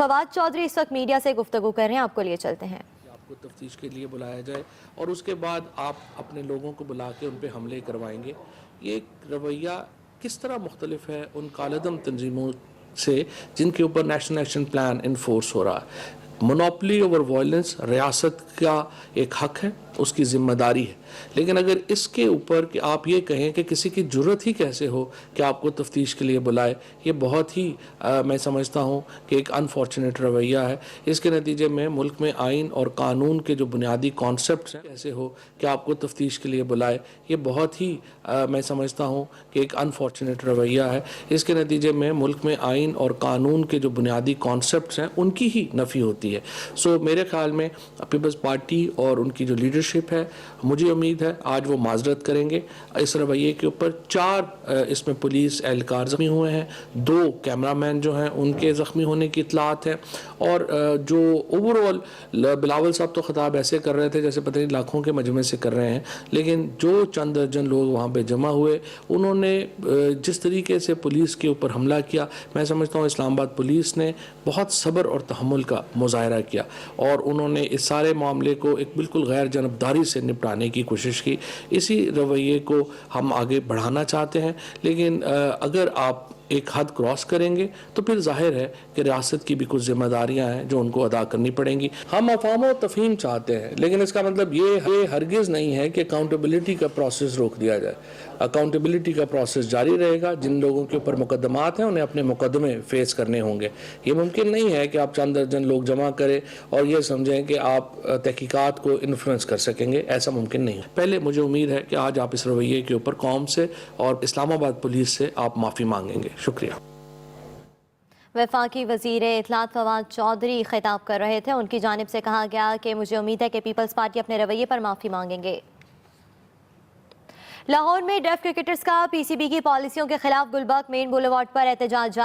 फवाद चौधरी इस वक्त मीडिया से गुफ्तगू कर रहे हैं, आपको लिए चलते हैं। आपको तफ्तीश के लिए बुलाया जाए और उसके बाद आप अपने लोगों को बुला के उन पर हमले करवाएंगे। ये रवैया किस तरह मुख्तलिफ है उन कालदम तंजीमों से जिनके ऊपर नेशनल एक्शन प्लान इन्फोर्स हो रहा है। मोनोपली ओवर वायलेंस रियासत का एक हक है, उसकी ज़िम्मेदारी है, लेकिन अगर इसके ऊपर कि आप ये कहें कि किसी की ज़रूरत ही कैसे हो कि आपको तफ्तीश के लिए बुलाए, ये बहुत ही मैं समझता हूँ कि एक अनफॉर्चुनेट रवैया है। इसके नतीजे में मुल्क में आइन और कानून के जो बुनियादी कॉन्सेप्ट्स हैं कैसे हो कि आपको तफ्तीश के लिए बुलाए, ये बहुत ही मैं समझता हूँ कि एक अनफॉर्चुनेट रवैया है। इसके नतीजे में मुल्क में आइन और कानून के जो बुनियादी कॉन्सेप्ट्स हैं उनकी ही नफ़ी होती है। सो मेरे ख्याल में पीपल्स पार्टी और उनकी जो लीडरशिप है, मुझे उम्मीद है आज वो माजरत करेंगे इस रवैये के ऊपर। 4 इसमें पुलिस एहलकार ज़ख्मी हुए हैं, 2 कैमरामैन जो हैं उनके ज़ख्मी होने की इतलात है, और जो ओवरऑल बिलावल साहब तो ख़िताब ऐसे कर रहे थे जैसे पता नहीं लाखों के मजमे से कर रहे हैं, लेकिन जो चंद दर्जन लोग वहाँ पे जमा हुए उन्होंने जिस तरीके से पुलिस के ऊपर हमला किया, मैं समझता हूँ इस्लामाबाद पुलिस ने बहुत सब्र और तहम्मुल का मुजाहरा किया और उन्होंने इस सारे मामले को एक बिल्कुल गैर जानबदारी से निपटाने की कोशिश की। इसी रवैये को हम आगे बढ़ाना चाहते हैं, लेकिन अगर आप एक हद क्रॉस करेंगे तो फिर जाहिर है कि रियासत की भी कुछ जिम्मेदारियां हैं जो उनको अदा करनी पड़ेंगी। हम अफवाम और तफहीम चाहते हैं, लेकिन इसका मतलब ये हरगिज़ नहीं है कि अकाउंटेबिलिटी का प्रोसेस रोक दिया जाए। अकाउंटेबिलिटी का प्रोसेस जारी रहेगा। जिन लोगों के ऊपर मुकदमात हैं उन्हें अपने मुकदमे फेस करने होंगे। ये मुमकिन नहीं है कि आप चंद दर्जन लोग जमा करें और ये समझें कि आप तहकीकात को इन्फ्लुएंस कर सकेंगे, ऐसा मुमकिन नहीं है। पहले मुझे उम्मीद है कि आज आप इस रवैये के ऊपर कौम से और इस्लामाबाद पुलिस से आप माफ़ी मांगेंगे। शुक्रिया। वफाकी वज़ीर इत्तलात फवाद चौधरी खिताब कर रहे थे। उनकी जानिब से कहा गया कि मुझे उम्मीद है कि पीपल्स पार्टी अपने रवैये पर माफ़ी मांगेंगे। लाहौर में डेफ क्रिकेटर्स का पीसीबी की पॉलिसियों के खिलाफ गुलबर्ग मेन बुलेवार्ड पर एहतजाज